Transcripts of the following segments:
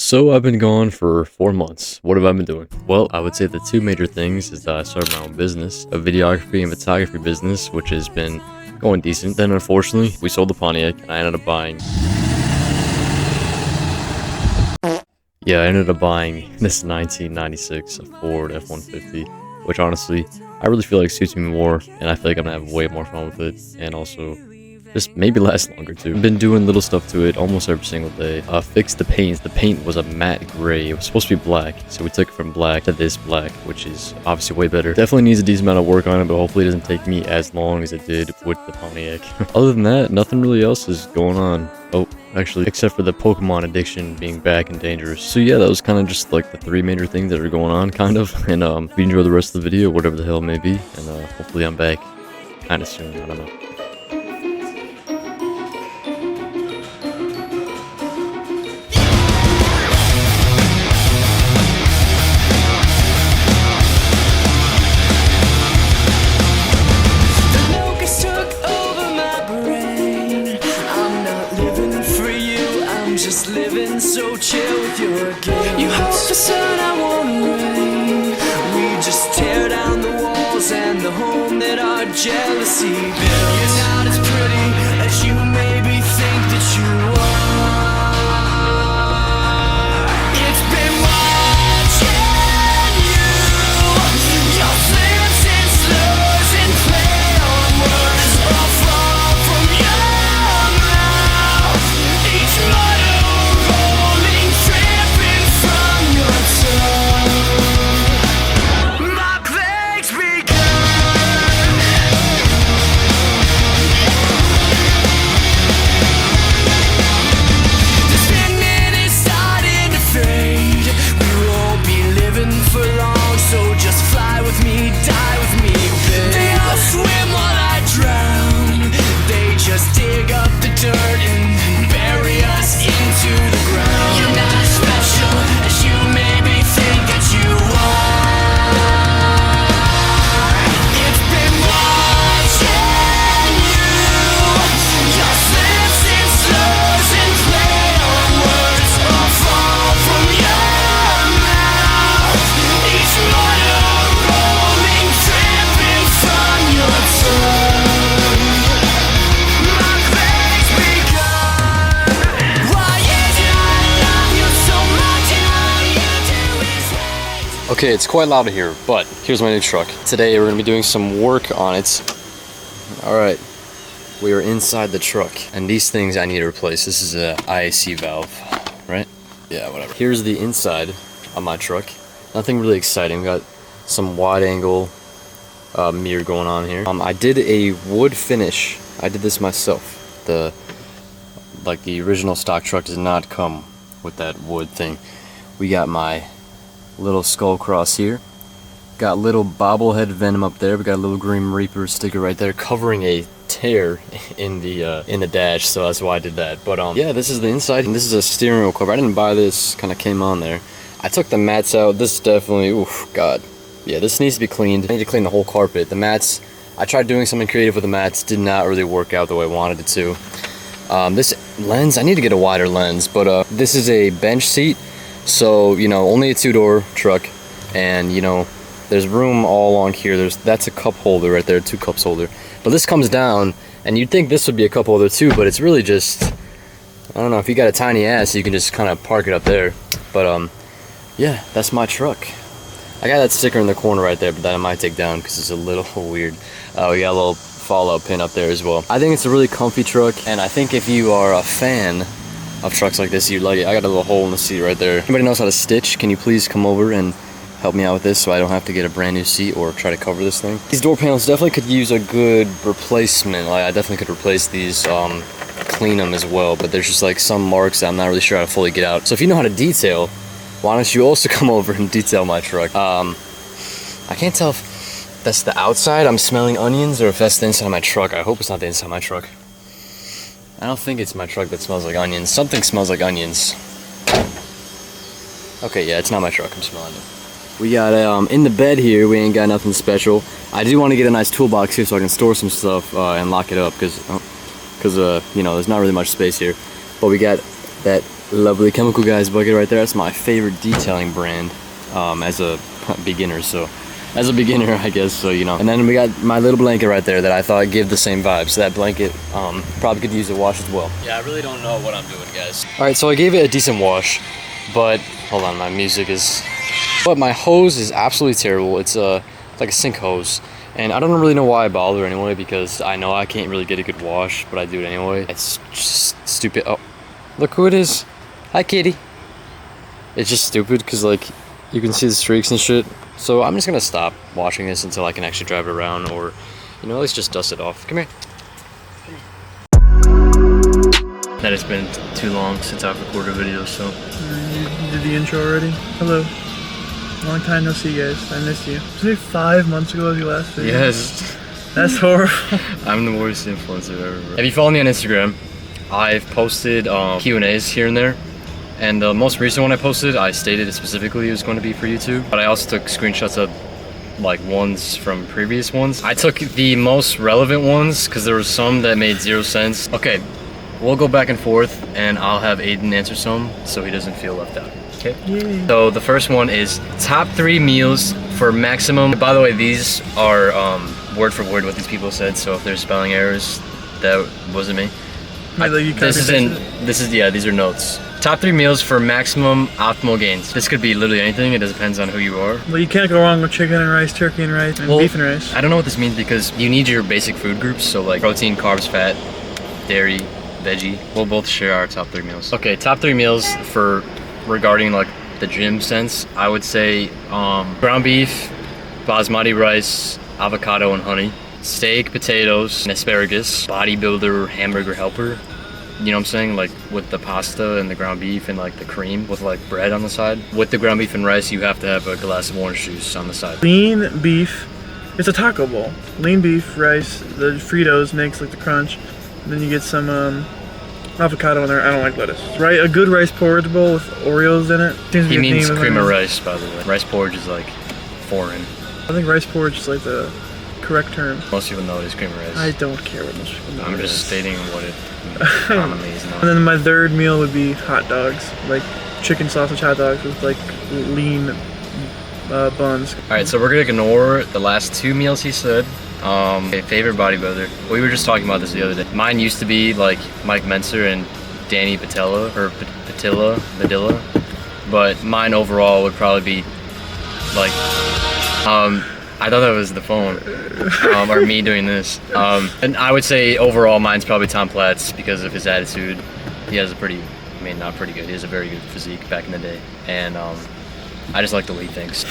So I've been gone for 4 months. What have I been doing? Well, I would say the two major things is that I started my own business, a videography and photography business, which has been going decent. Then unfortunately, we sold the Pontiac and I ended up buying this 1996 Ford F-150, which honestly, I really feel like suits me more, and I feel like I'm gonna have way more fun with it, and also just maybe last longer too. I've been doing little stuff to it almost every single day. Fixed the paint. The paint was a matte gray. It was supposed to be black, so we took it from black to this black, which is obviously way better. Definitely needs a decent amount of work on it, but hopefully it doesn't take me as long as it did with the Pontiac. Other than that, nothing really else is going on. Oh, actually, except for the Pokemon addiction being back and dangerous. So yeah, that was kind of just like the three major things that are going on, kind of. And if you enjoy the rest of the video, whatever the hell it may be, and hopefully I'm back kind of soon. I don't know. Just living so chill with your guilt. You hope for sun, I won't rain. We just tear down the walls and the home that our jealousy built. You're not as pretty as you maybe think that you are. It's been watching you. Your slips and slurs and play on words all fall from your mouth. Each Okay, it's quite loud here, but here's my new truck. Today we're gonna be doing some work on it. Alright, we are inside the truck, and these things I need to replace. This is a IAC valve, right? Yeah, whatever. Here's the inside of my truck. Nothing really exciting. We got some wide angle mirror going on here. I did a wood finish. I did this myself. The original stock truck does not come with that wood thing. We got my little skull cross here, got little bobblehead Venom up there, we got a little Grim Reaper sticker right there covering a tear in the dash, so that's why I did that. But yeah, this is the inside, and this is a steering wheel cover. I didn't buy this, kind of came on there. I took the mats out. This definitely, oof, god, yeah, this needs to be cleaned. I need to clean the whole carpet. The mats, I tried doing something creative with the mats, did not really work out the way I wanted it to. This lens, I need to get a wider lens, but this is a bench seat. So, you know, only a two-door truck, and, you know, there's room all along here. That's a cup holder right there, 2 cups holder. But this comes down, and you'd think this would be a cup holder too, but it's really just, I don't know, if you got a tiny ass, you can just kind of park it up there. But, yeah, that's my truck. I got that sticker in the corner right there, but that I might take down because it's a little weird. We got a little fallout pin up there as well. I think it's a really comfy truck, and I think if you are a fan of trucks like this, you'd like it. I got a little hole in the seat right there. Anybody knows how to stitch? Can you please come over and help me out with this so I don't have to get a brand new seat or try to cover this thing? These door panels definitely could use a good replacement. Like, I definitely could replace these, clean them as well, but there's just like some marks that I'm not really sure how to fully get out. So if you know how to detail, why don't you also come over and detail my truck? I can't tell if that's the outside I'm smelling onions or if that's the inside of my truck. I hope it's not the inside of my truck. I don't think it's my truck that smells like onions. Something smells like onions. Okay, yeah, it's not my truck. I'm smelling it. We got in the bed here, we ain't got nothing special. I do want to get a nice toolbox here so I can store some stuff and lock it up because you know, there's not really much space here. But we got that lovely Chemical Guys bucket right there. That's my favorite detailing brand as a beginner. So as a beginner, I guess, so you know. And then we got my little blanket right there that I thought gave the same vibe. So that blanket probably could use a wash as well. Yeah, I really don't know what I'm doing, guys. All right, so I gave it a decent wash, but hold on, my music is. But my hose is absolutely terrible. It's like a sink hose. And I don't really know why I bother anyway, because I know I can't really get a good wash, but I do it anyway. It's just stupid. Oh, look who it is. Hi, kitty. It's just stupid because, like, you can see the streaks and shit. So I'm just gonna stop washing this until I can actually drive it around, or, you know, at least just dust it off. Come here. That has been too long since I've recorded a video, so. You did the intro already? Hello. Long time no see, guys. I missed you. Was it 5 months ago was your last video? Yes. That's horrible. I'm the worst influencer ever. If you follow me on Instagram, I've posted Q&As here and there. And the most recent one I posted, I stated specifically it was going to be for YouTube. But I also took screenshots of like ones from previous ones. I took the most relevant ones because there were some that made 0 sense. Okay, we'll go back and forth and I'll have Aiden answer some so he doesn't feel left out. Okay. Yay. So the first one is top 3 meals for maximum. By the way, these are word for word what these people said. So if there's spelling errors, that wasn't me. These are notes. Top 3 meals for maximum optimal gains. This could be literally anything. It depends on who you are. Well, you can't go wrong with chicken and rice, turkey and rice, and beef and rice. I don't know what this means because you need your basic food groups. So like protein, carbs, fat, dairy, veggie. We'll both share our top 3 meals. Okay, top 3 meals for regarding like the gym sense. I would say ground beef, basmati rice, avocado and honey, steak, potatoes, and asparagus, bodybuilder, hamburger helper. You know what I'm saying? Like with the pasta and the ground beef and like the cream with like bread on the side. With the ground beef and rice, you have to have a glass of orange juice on the side. Lean beef. It's a taco bowl. Lean beef, rice, the Fritos makes like the crunch. And then you get some avocado in there. I don't like lettuce. Right, a good rice porridge bowl with Oreos in it. He means cream of rice, by the way. Rice porridge is like foreign. I think rice porridge is like the correct term. Most people know it is cream of rice. I don't care what most people know. I'm just stating what it commonly is known. And then my third meal would be hot dogs, like chicken sausage hot dogs with like lean buns. All right, so we're gonna ignore the last 2 meals he said. Okay, favorite bodybuilder. We were just talking about this the other day. Mine used to be like Mike Menser and Danny Patella, or Padilla, but mine overall would probably be like, I thought that was the phone, or me doing this. And I would say overall mine's probably Tom Platz because of his attitude. He has a pretty, I mean not pretty good, he has a very good physique back in the day. And I just like the way he thinks.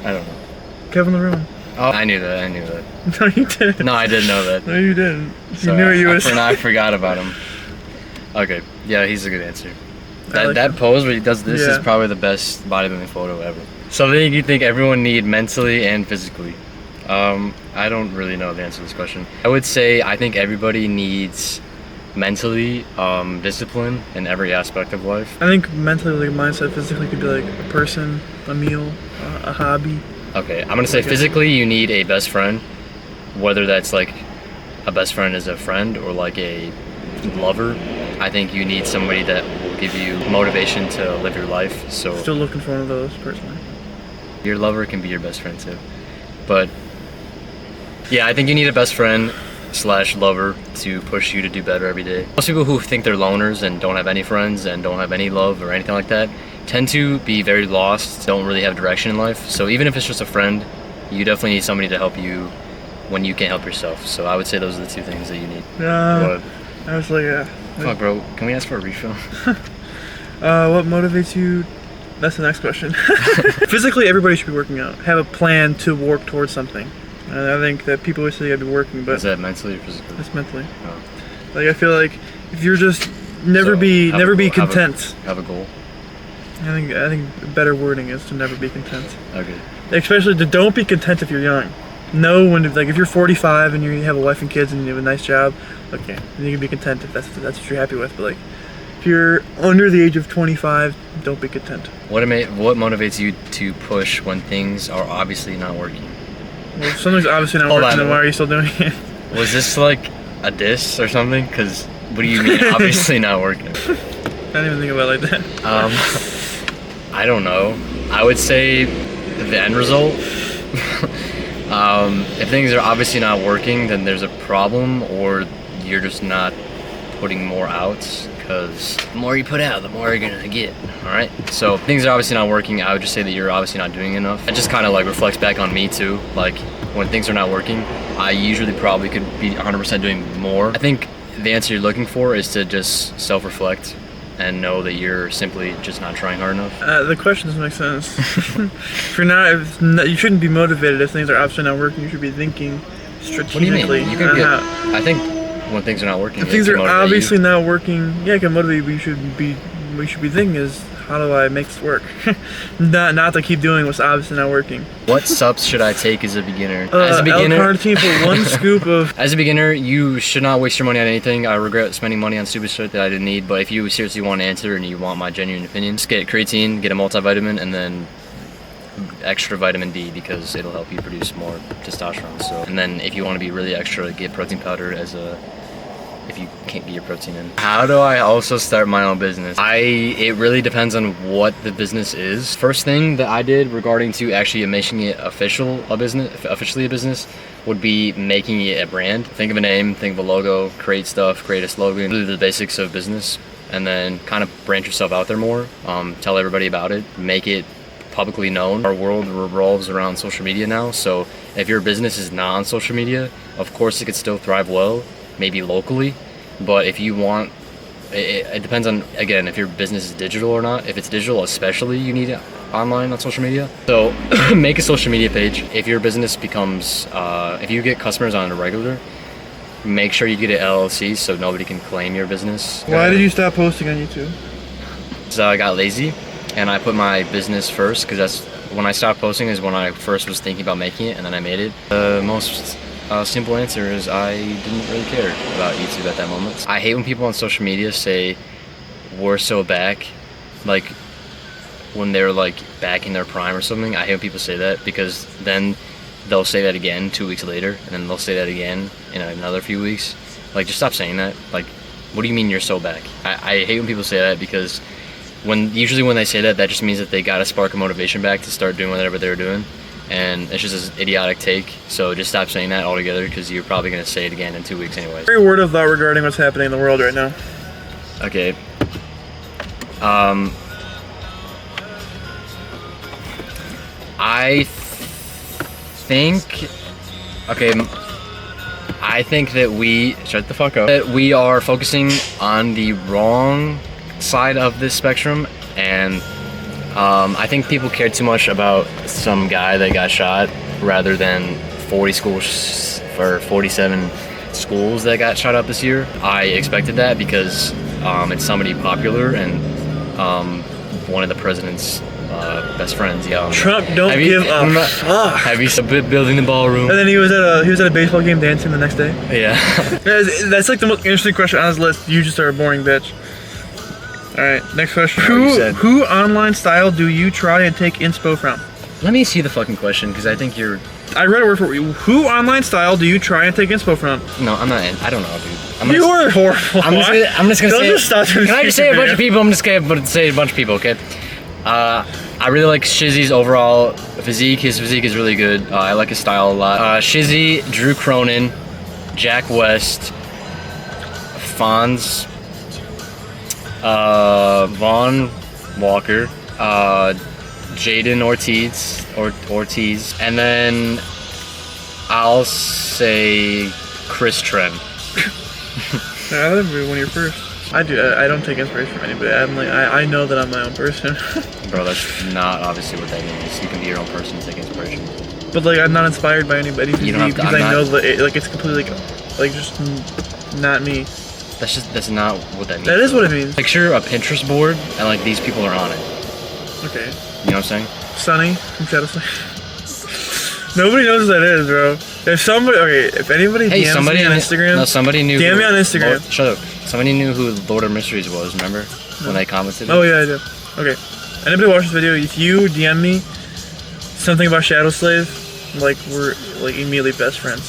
I don't know. Kevin LaRue. Oh, I knew that. No, you didn't. No, I didn't know that. No, you didn't. So you knew what you was. I forgot about him. Okay, yeah, he's a good answer. Like that pose where he does this is Yeah. probably the best bodybuilding photo ever. Something you think everyone need mentally and physically? I don't really know the answer to this question. I would say I think everybody needs mentally discipline in every aspect of life. I think mentally, like mindset, physically could be like a person, a meal, a hobby. Okay, I'm gonna say physically you need a best friend, whether that's like a best friend as a friend or like a lover. I think you need somebody that will give you motivation to live your life. So Still looking for one of those personally. your lover can be your best friend too. But yeah, I think you need a best friend / lover to push you to do better every day. Most people who think they're loners and don't have any friends and don't have any love or anything like that tend to be very lost, don't really have direction in life. So even if it's just a friend, you definitely need somebody to help you when you can't help yourself. So I would say those are the 2 things that you need. I was like, Fuck, bro, can we ask for a refill? what motivates you? That's the next question. Physically, everybody should be working out. Have a plan to work towards something. And I think that people always say you gotta be working, but is that mentally or physically? that's mentally. Oh. Like I feel like if you're just never be content. Have a goal. I think better wording is to never be content. Okay. Especially to don't be content if you're young. Know when to, like if you're 45 and you have a wife and kids and you have a nice job, okay, then you can be content if that's what you're happy with. But like if you're under the age of 25, don't be content. What motivates you to push when things are obviously not working? Well, if something's obviously not working, then why are you still doing it? Was this like a diss or something? Because what do you mean obviously not working? I didn't even think about it like that. I don't know. I would say the end result. If things are obviously not working, then there's a problem, or you're just not putting more out, because the more you put out, the more you're gonna get. All right. So if things are obviously not working, I would just say that you're obviously not doing enough. It just kind of like reflects back on me too. Like when things are not working, I usually probably could be 100% doing more. I think the answer you're looking for is to just self-reflect and know that you're simply just not trying hard enough. The question doesn't make sense. You shouldn't be motivated if things are obviously not working. You should be thinking strategically. What do you mean? You can get. I think when things are not working, if things are obviously not working, yeah, it can motivate. But you should be. What you should be thinking is, how do I make this work? not to keep doing what's obviously not working. What subs should I take as a beginner? As a beginner, L-carnitine for 1 scoop of. As a beginner, you should not waste your money on anything. I regret spending money on stupid shit that I didn't need. But if you seriously want an answer and you want my genuine opinion, just get creatine, get a multivitamin, and then extra vitamin D, because it'll help you produce more testosterone. So, and then if you want to be really extra, get protein powder as a. If you can't get your protein in. How do I also start my own business? It really depends on what the business is. First thing that I did regarding to actually making it officially a business would be making it a brand. Think of a name, think of a logo, create stuff, create a slogan, do the basics of business, and then kind of branch yourself out there more. Tell everybody about it, make it publicly known. Our world revolves around social media now, so if your business is not on social media, of course it could still thrive well, maybe locally, but if you want, it depends on, again, if your business is digital or not. If it's digital especially, you need it online on social media. So make a social media page. If your business becomes, if you get customers on a regular, make sure you get an LLC so nobody can claim your business. Why did you stop posting on YouTube? So I got lazy and I put my business first, because that's when I stopped posting is when I first was thinking about making it, and then I made it. The most simple answer is I didn't really care about YouTube at that moment. I hate when people on social media say we're so back, like when they're like back in their prime or something. I hate when people say that, because then they'll say that again 2 weeks later, and then they'll say that again in another few weeks. Like, just stop saying that. Like, what do you mean you're so back? I hate when people say that, because usually when they say that, that just means that they got a spark of motivation back to start doing whatever they were doing. And it's just an idiotic take, so just stop saying that altogether, because you're probably going to say it again in 2 weeks anyways. Very word of thought regarding what's happening in the world right now. Okay. I think that shut the fuck up, that we are focusing on the wrong side of this spectrum, and I think people care too much about some guy that got shot rather than 47 schools that got shot up this year. I expected that because it's somebody popular and one of the president's best friends. Yeah. Trump don't give a fuck. Have you building the ballroom? And then he was at a baseball game dancing the next day. Yeah. That's like the most interesting question on his list. You just are a boring bitch. All right, next question. Who online style do you try and take inspo from? Let me see the fucking question, because I think you're. I read a word for you. Who online style do you try and take inspo from? No, I'm not. I don't know, dude. You are horrible. I'm just gonna say. Stop. Can I just say a bunch of people? I'm just gonna say a bunch of people. Okay. I really like Shizzy's overall physique. His physique is really good. I like his style a lot. Shizzy, Drew Cronin, Jack West, Fonz. Vaughn Walker, Jaden Ortiz, and then I'll say Chris Trent. I love you when you're first. I don't take inspiration from anybody. I know that I'm my own person. Bro, that's not obviously what that means. You can be your own person and take inspiration. But like, I'm not inspired by anybody You don't have to, because I know that it's completely like just not me. That's not what that means. That is what it means. Picture a Pinterest board and like these people are on it. Okay. You know what I'm saying? Sunny from Shadowslave. Nobody knows what that is, bro. If anybody DMs me on Instagram. No, somebody knew. DM me on Instagram. Lord, shut up. Somebody knew who Lord of Mysteries was, remember? When they commented? Oh, yeah, I do. Okay. Anybody watch this video, if you DM me something about Shadowslave, like, we're like immediately best friends.